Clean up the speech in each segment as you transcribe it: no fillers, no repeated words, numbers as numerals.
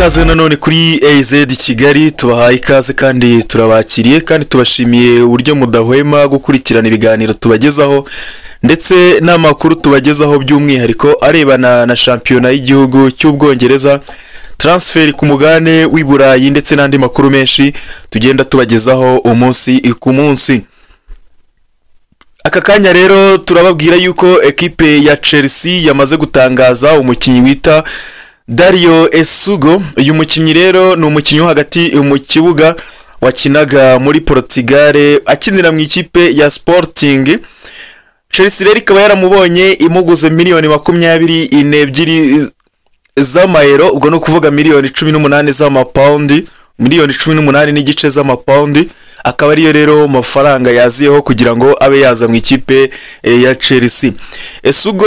ikaze nanone kuri AZ Kigali, tubahaye ikaze kandi turabakiriye kandi tubashimiye uburyo mudahwema gukurikirana ibiganiro tubagezaho ndetse n'amakuru tubagezaho by'umwihariko arebana na shampiyona y'igihugu cy'Ubwongereza, transfer ku mugane w'Iburayi ndetse n'andi makuru menshi tugenda tubagezaho umunsi ku munsi. Aka kanya rero turababwira yuko ekipe ya Chelsea yamaze gutangaza umukinnyi wita Dario Esugo. Uyu mukinnyi rero ni umukinnyi wo hagati mu kibuga wakinaga muri Portugal akinira mu ikipe ya Sporting. Chelsea rero ikaba yaramubonye imuguze miliyoni 22 z'amayero, ubwo no kuvuga miliyoni 18 z'amapaundi, miliyoni 18 n'igice z'amapaundi. Akaba ariyo rero mafaranga yaziyeho kugira ngo abe yaza mu ikipe ya Chelsea. Esugo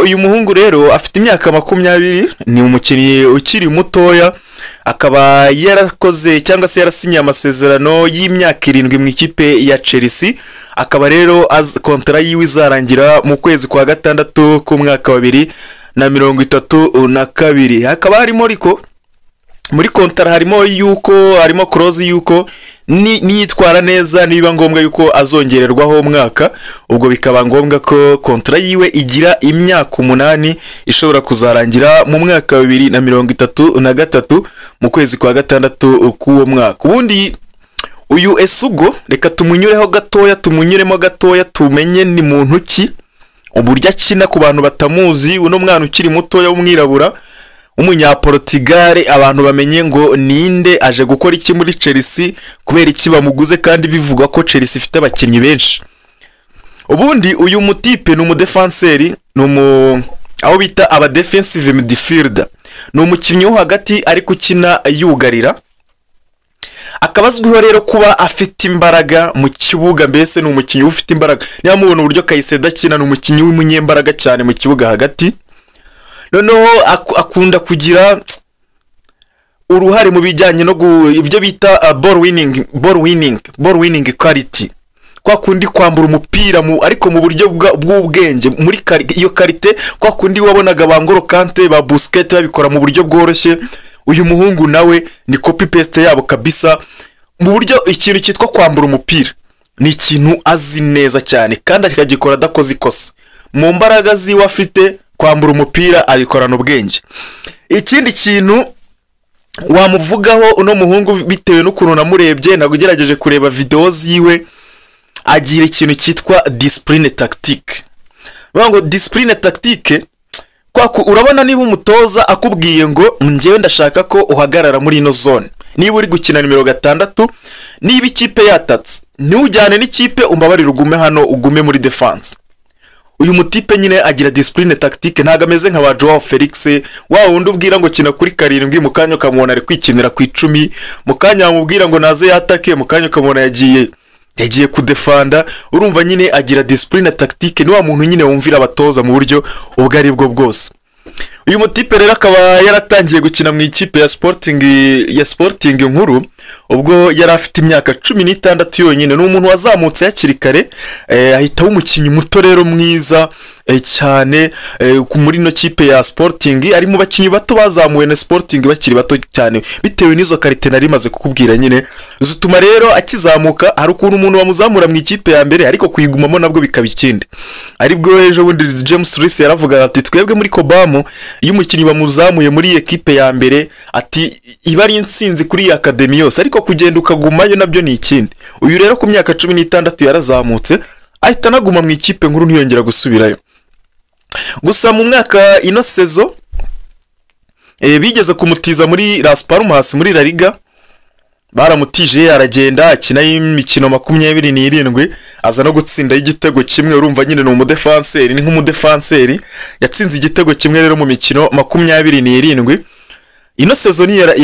uyu muhungu rero afite imyaka 20, ni umukinnyi ukiri mutoya, akaba yarakoze cyangwa se yarasinye amasezerano y'imyaka 7 mu ikipe ya Chelsea. Akaba rero kontra yiwe izarangira mu kwezi kwa gatandatu ku mwaka wa 2032. Hakaba harimo ariko muri kontra harimo yuko harimo clause yuko niyitwara neza niba ngombwa yuko azongererwaho umwaka, ubwo bikaba ngombwa ko kontra yiwe igira imyaka 8 ishobora kuzarangira mu mwaka wa 2033 mu kwezi kwa gatandatu k'uwo mwaka. Ubundi uyu Esugo reka tumunyuremo gatoya tumenye ni muntu ki, uburyo akina ku bantu batamuzi. Uno mwana ukiri mutoya w'umwirabura Umunyaportugal, abantu bamenye ngo ninde, aje gukora iki muri Chelsea, kubera iki bamuguze kandi bivugwa ko Chelsea ifite abakinnyi benshi. Ubundi uyu mutipe ni umudefenseri, aho bita aba defensive midfielder, ni umukinnyi wo hagati ariko ukina yugarira. Akabazwiho rero kuba afite imbaraga mu kibuga, mbese ni umukinnyi ufite imbaraga. Niba mubona uburyo Kayiseda akina, ni umukinnyi w'umunyembaraga cyane mu kibuga hagati. Noneho akunda kugira uruhare mu bijyanye no ibyo bita ball winning quality, kwa kundi kwambura umupira ariko mu buryo bw'ubwenge, muri iyo quality kwa kundi wabonaga bangoro Kante ba Busquets babikora mu buryo bworoshye. Uyu muhungu nawe ni copy paste yabo kabisa, mu buryo ikintu cyitwa kwambura umupira ni ikintu azi neza cyane kandi akagikora adakoze ikosa. Mu mbaraga ziwe afite kwambura umupira abikorana ubwenge. Ikindi kintu wamuvugaho uno muhungu bitewe n'ukuntu namurebye, nagerageje kureba video ziwe, agira ikintu cyitwa discipline tactique. Ngo discipline tactique, urabona niba umutoza akubwiye ngo njyewe ndashaka ko uhagarara muri ino zone, niba uri gukina nimero 6, niba ikipe yatatse ntujyane n'ikipe, umbabarira ugume hano, ugume muri defense. Uyu mutipe nyine agira discipline tactique, ntago ameze nka ba Joao Felix wa wundi ubwira ngo kina kuri 7 mu kanya ukamubona ari kwikinira ku 10, mu kanya amubwira ngo naze yatake, mu kanya ukamubona yagiye kudefanda. Urumva nyine agira discipline tactique, ni wa muntu nyine wumvira abatoza mu buryo ubwo ari bwo bwose. Uyu mutipe rero akaba yaratangiye gukina mu ikipe ya Sporting nkuru ubwo yari afite imyaka 16 yonyine. Ni umuntu wazamutse yakiri kare, ahita umukinnyi muto rero mwiza cyane muri no kipe ya Sporting. Ari mu bakinnyi bato bazamuwe na Sporting bakiri bato cyane, bitewe n'izo karite nari maze kukubwira nyine zituma rero akizamuka. Hari ukuntu umuntu bamuzamura mu ikipe ya mbere ariko kuyigumamo nabwo bikaba ikindi. Aribwo ejo bundi James Rees yaravuga ati twebwe muri Cobham iyo umukinnyi bamuzamuye muri ekipe ya mbere ati iba ari insinzi kuri academy yose, ariko kugenda ukagumayo nabyo ni ikindi. Uyu rero ku myaka 16 yarazamutse ahita naguma mu ikipe nkuru ntiyongera gusubirayo. Gusa mu mwaka ino sezo bigeze kumutiza muri Las Palmas muri La Liga, baramutije aragenda akina y'imikino 27, aza no gutsinda igitego kimwe. Urumva nyine ni umudefenseri, ni nk'umudefenseri yatsinze igitego kimwe rero mu mikino 27.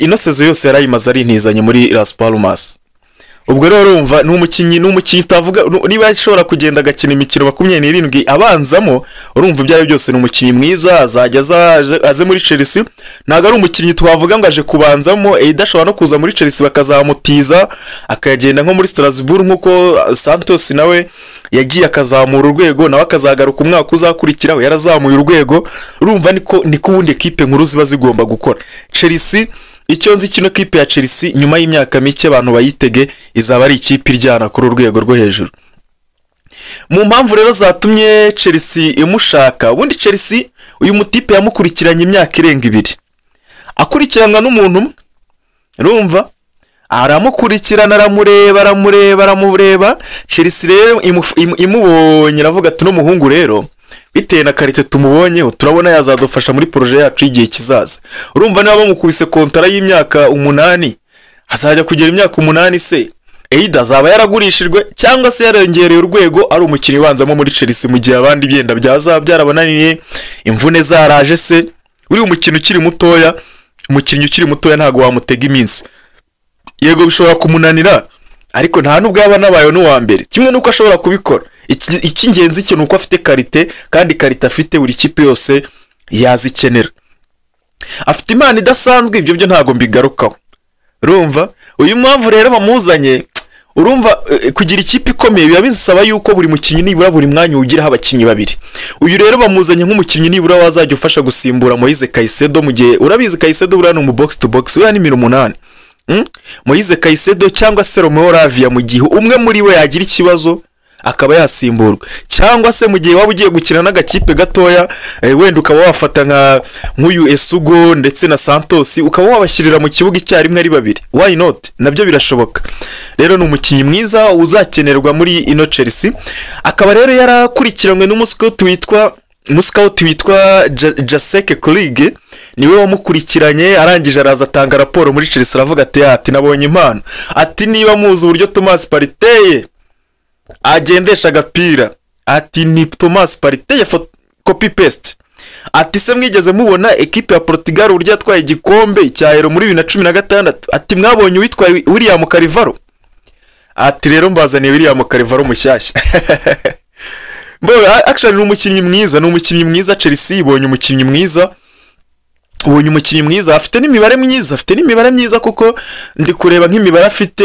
Ino sezo yose yarayimaze ari ntizanye muri Las Palmas. Ubwo rero urumva ni umukinnyi tavuga niba ashobora kugenda agakina imikino 27 abanzamo, urumva ibyayo byose ni umukinnyi mwiza, azajya aze muri Chelsea. Ntago ari umukinnyi twavuga ngo aje kubanzamo idashobora no kuza muri Chelsea bakazamutiza akagenda nko muri Strasbourg nkuko Santos nawe yagiye akazamura urwego, nawe akazagaruka umwaka uzakurikiraho yarazamuye urwego. Urumva niko ubundi equipe nkuru ziba zigomba gukora. Chelsea icyo nzi kino kipe ya Chelsea nyuma y'imyaka mike abantu bayitege izaba ari ikipe iryana kuri urwego rwo hejuru. Mu mpamvu rero zatumye Chelsea imushaka, ubundi Chelsea uyu mutipe yamukurikiranye imyaka irenga 2 akurikiranwa n'umuntu umwe, urumva aramukurikirana aramureba. Chelsea rero imubonye aravuga ati no muhungu rero bitewe na karite tumubonyeho turabona yazadufasha muri projet yacu igihe kizaza. Urumva niba bamukubise kontara y'imyaka 8 azajya kugera imyaka 8 se Eida azaba yaragurishijwe cyangwa se yarongereye urwego ari umukinnyi ubanzamo muri Chelsea mu gihe abandi byenda byazaba byarabananiye imvune zaraje se. Uri umukinnyi ukiri mutoya ntago wamutega iminsi, yego bishobora kumunanira ariko nta nubwo yaba nabayo n'uwa mbere, kimwe nuko ashobora kubikora. Icy'ingenzi cyo nuko afite karite, kandi karite afite buri kipe yose yazikenera. Afite imana idasanzwe, ibyo byo ntago mbigarukaho. Urumva uyu mpamvu rero bamuzanye, urumva kugira ikipe ikomeye biba bisaba yuko buri mukinnyi nibura buri mwanya ugiraho abakinnyi 2. Uyu rero bamuzanye nk'umukinnyi nibura wazajya ufasha gusimbura Moise Caicedo mu gihe urabizi Caicedo buriya ni mu box to box, buriya ni 8. Moise Caicedo cyangwa se Romeo Lavia mu gihe umwe muri we yagira ikibazo akaba yasimburwa, cyangwa se mu gihe waba ugiye gukina n'agakipe gatoya wenda ukaba wafata nk'uyu Esugo ndetse na Santos ukaba wabashyirira mu kibuga icyarimwe ari 2. Why not? Nabyo birashoboka. Rero ni umukinnyi mwiza uzakenerwa muri ino Chelsea. Akaba rero yarakurikiranywe n'umuscout witwa Jaseke Kolige, niwe wamukurikiranye arangije araza atanga raporo muri Chelsea aravuga ati nabonye impano, ati niba muzi uburyo Thomas Partey agendesha agapira, ati ni Thomas Partey copy paste, ati se mwigeze mubona equipe ya Portugal urya yatwaye igikombe cya Euro muri 2016, ati mwabonye witwa William Carvalho, ati rero mbazaniye William Carvalho mushyashya. Actually ni umukinnyi mwiza Chelsea ibonye umukinnyi mwiza, afite n'imibare myiza kuko ndi kureba nk'imibare afite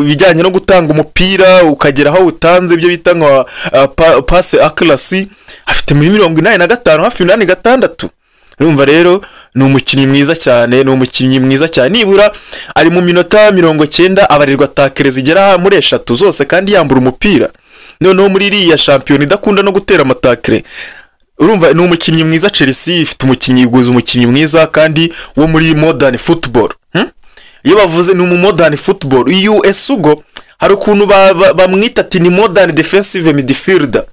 bijyanye no gutanga umupira ukagera aho utanze, ibyo bita nka pass accuracy, afite muri 85 hafi 86. Urumva rero ni umukinnyi mwiza cyane, nibura ari mu minota 90 abarirwa takere zigera muri 3 zose kandi yambura umupira. Noneho muri iriya champion idakunda no gutera amatakere. Urumva ni umukinnyi mwiza Chelsea ifite umukinnyi mwiza kandi wo muri modern football. Iyo bavuze ni mu modern football, uyu Esugo hari ukuntu bamwita ati ni modern defensive midfielder.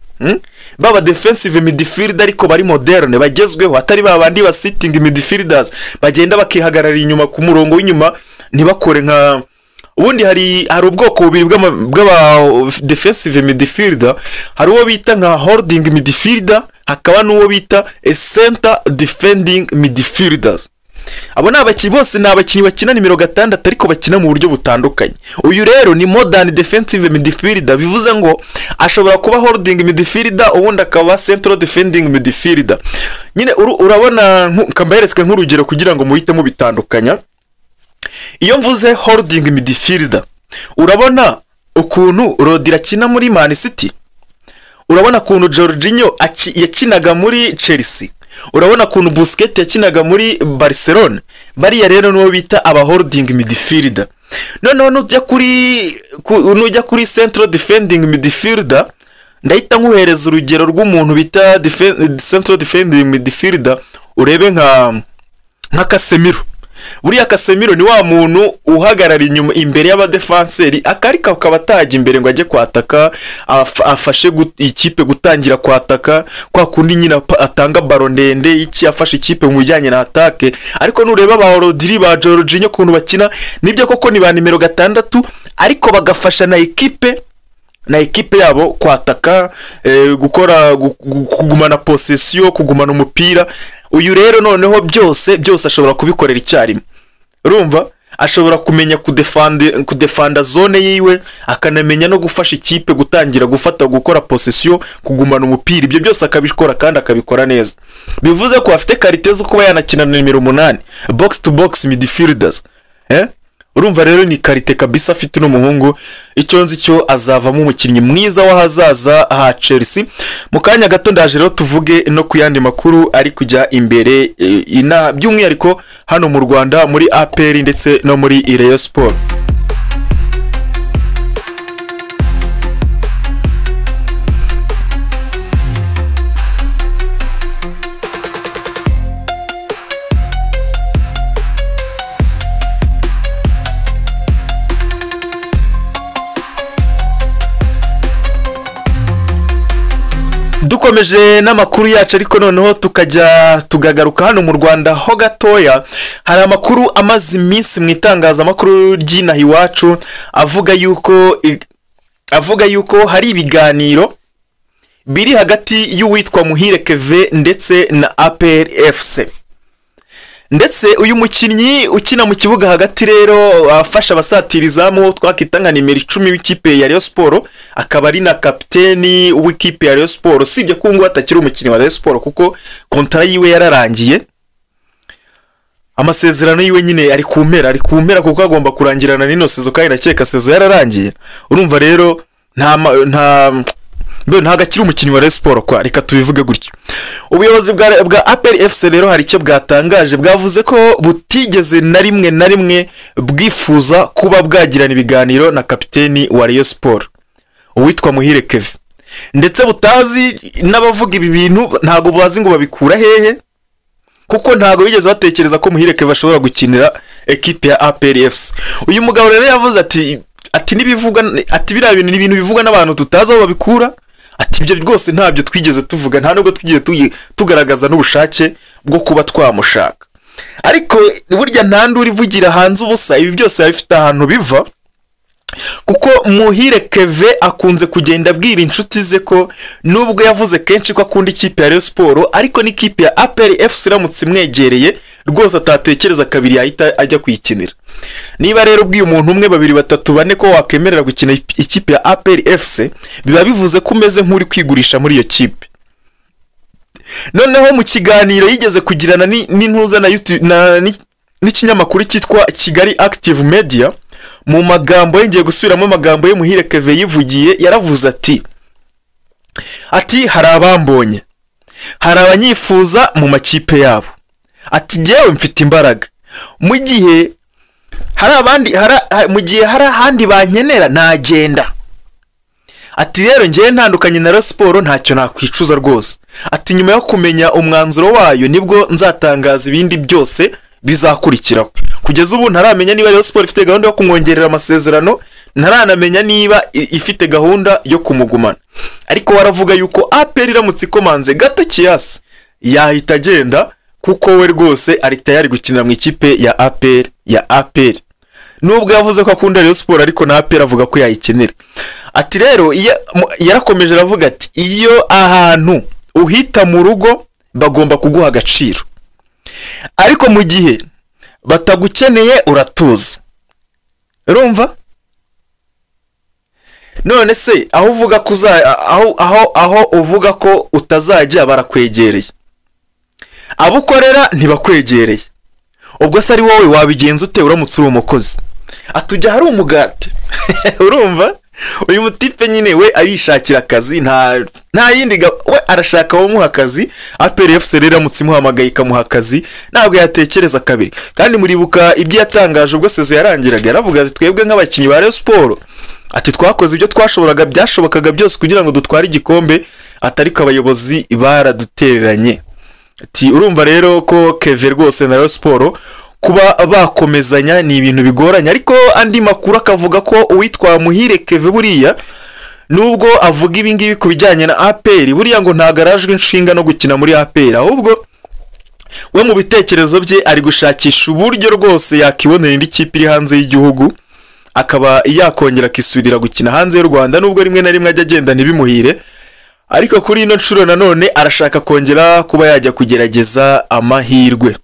Baba defensive midfielder ariko bari moderne bagezweho, atari babandi ba sitting midfielders bagenda bakihagarara inyuma ku murongo w'inyuma ntibakore nka ubundi hari ubwoko bubiri bw'aba defensive midfielder. Hari uwo bita nka holding midfielder, hakaba n'uwo bita center defending midfielders. Abo n'abakinnyi bose n'abakinnyi bakina nimero 6 ariko bakina mu buryo butandukanye. Uyu rero ni modern defensive midfielder, bivuze ngo ashobora kuba holding midfielder ubundi akaba central defending midfielder. Nyine urabona kambayereswe nk'urugero kugira ngo muhite mu bitandukanya. Iyo mvuze holding midfielder, urabona ukuntu Rodri akina muri Man City, urabona ukuntu Jorginho yakinaga muri Chelsea, urabona ukuntu Busquets yakinaga muri Barcelona. Bariya rero no bita aba holding midfielder. Noneho nujya kuri central defending midfielder, ndahita nkuhereza urugero rw'umuntu bita central defending midfielder, urebe nka Casemiro. Buriya Casemiro ni wa muntu uhagarara inyuma imbere y'abadefenseri akarika ukabataje imbere ngo ajye kwataka, afashe ikipe gutangira kwataka, kwa kundi nyina atanga baro ndende iki afashe ikipe mu bijyanye na attaque. Ariko nureba ba Rodri ba Jorginho kuntu bakina nibyo koko ni ba nimero 6 ariko bagafasha na equipe yabo kwataka, kugumana possession, kugumana umupira. Uyu rero noneho byose ashobora kubikorera icyarimwe. Urumva ashobora kumenya kudefanda zone yiwe, akanamenya no gufasha ikipe gutangira gukora possession, kugumana umupira. Ibyo byose akabikora kandi akabikora neza. Bivuze ko afite karite zo kuba yanakina na nimero 8 box to box midfielders. urumva rero ni karite kabisa afite n'umuhungu, icyo nzi cyo azavamo umukinnyi mwiza w'ahazaza ha Chelsea. Mu kanya gato ndaje rero tuvuge no ku yandi makuru ari kujya imbere by'umwihariko hano mu Rwanda muri APR ndetse no muri Rayon Sport. Dukomeje n'amakuru yacu ariko noneho tugagaruka hano mu Rwanda ho gatoya. Hari amakuru amaze iminsi mu itangazamakuru ry'inaha iwacu avuga yuko hari ibiganiro biri hagati y'uwitwa Muhire Keve ndetse na APR FC. Ndetse uyu mukinnyi ukina mu kibuga hagati rero afasha abasatirizamu twakita nka nimero 10 w'ikipe ya Rayon Sport, akaba ari na kapiteni w'ikipe ya Rayon Sport. Sibye ko ngo atakiri umukinnyi wa Rayon Sport kuko kontra yiwe yararangiye, amasezerano yiwe nyine ari kumera kuko agomba kurangirana n'ino sezo kandi nakeka sezo yararangiye. Urumva rero nta gakiri umukinnyi wa Rayon Sport kwa, reka tubivuge gutyo. Ubuyobozi bwa APR FC rero hari icyo bwatangaje, bwavuze ko butigeze na rimwe bwifuza kuba bwagirana ibiganiro na kapiteni wa Rayon Sport uwitwa Muhire Keve, ndetse butazi n'abavuga ibi bintu ntago bazi ngo babikura hehe, kuko ntago bigeze batekereza ko Muhire Keve ashobora gukinira equipe ya APR FC. Uyu mugabo rero yavuze ati nibivuga ati biriya bintu ni ibintu bivuga n'abantu tutazi aho babikura, ati ibyo rwose ntabyo twigeze tuvuga, nta nubwo tugiye tugaragaza n'ubushake bwo kuba twamushaka. Ariko burya ntandura ivugira hanze ubusa, ibi byose bifite ahantu biva, kuko Muhire Keve akunze kugenda abwira inshuti ze ko nubwo yavuze kenshi ko akunda ikipe ya Rayon Sport, ariko n'ikipe ya APR FC iramutse imwegereye rwose atatekereza kabiri yahita ajya kuyikinira. Niba rero ubwiye umuntu umwe, babiri, batatu, bane ko wakemerera gukina ikipe ya APR FC, biba bivuze ko umeze nk'uri kwigurisha muri iyo kipe. Noneho mu kiganiro yigeze kugirana n'intuza na YouTube n'ikinyamakuru cyitwa Kigali Active Media, mu magambo yengeye gusubiramo amagambo ye Muhire Keve yivugiye, yaravuze ati hari abambonye, hari abanyifuza mu makipe yabo, ati jewe mfite imbaraga, mu gihe hari ahandi bankenera nagenda. Ati rero ngiye ntandukanye na Rayon Sport ntacyo nakwicuza rwose. Ati nyuma yo kumenya umwanzuro wayo nibwo nzatangaza ibindi byose bizakurikiraho. Kugeza ubu ntaramenya niba Rayon Sport ifite gahunda yo kumwongerera amasezerano, ntaranamenya niba ifite gahunda yo kumugumana. Ariko waravuga yuko APR iramutse ikomanze gato kiyasi yahita agenda, kuko we rwose ari tayari gukinira mu ikipe ya APR. Nubwo yavuze ko akunda Rayon Sport ariko na APR avuga ko yayikenera. Ati rero yarakomeje aravuga ati iyo ahantu uhita mu rugo bagomba kuguha agaciro, ariko mu gihe batagukeneye uratuza. Urumva? None se aho uvuga ko aho uvuga ko utazajya barakwegereye, abo ukorera ntibakwegereye, ubwo se ari wowe wabigenza ute uramutse uri umukozi? Atujya hari umugati. Urumva? Uyu mutipe nyine we arishakira akazi, nta yindi we arashaka wo muha akazi. APR FC rero iramutse imuhamagaye ikamuha akazi ntabwo yatekereza kabiri. Kandi muribuka ibyo yatangaje ubwo sezo yarangiraga, yaravuga ati twebwe nk'abakinnyi ba Rayon Sport, ati twakoze ibyo byashobokaga byose kugira ngo dutware igikombe, atariko abayobozi baradutereranye. Ati urumva rero ko Keve rwose na Rayon Sport kuba bakomezanya ni ibintu bigoranye. Ariko andi makuru akavuga ko uwitwa Muhire Keve buriya nubwo avuga ibi ngibi kubijyanye na APR, buriya ngo ntagarajwe inshinga no gukina muri APR, ahubwo we mu bitekerezo bye ari gushakisha uburyo rwose yakibonera indi kipe iri hanze y'igihugu, akaba yakongera kisubira gukina hanze y'u Rwanda, nubwo rimwe na rimwe ajya agenda ntibimuhire. Ariko kuri ino nshuro nanone arashaka kongera kuba yajya kugerageza amahirwe.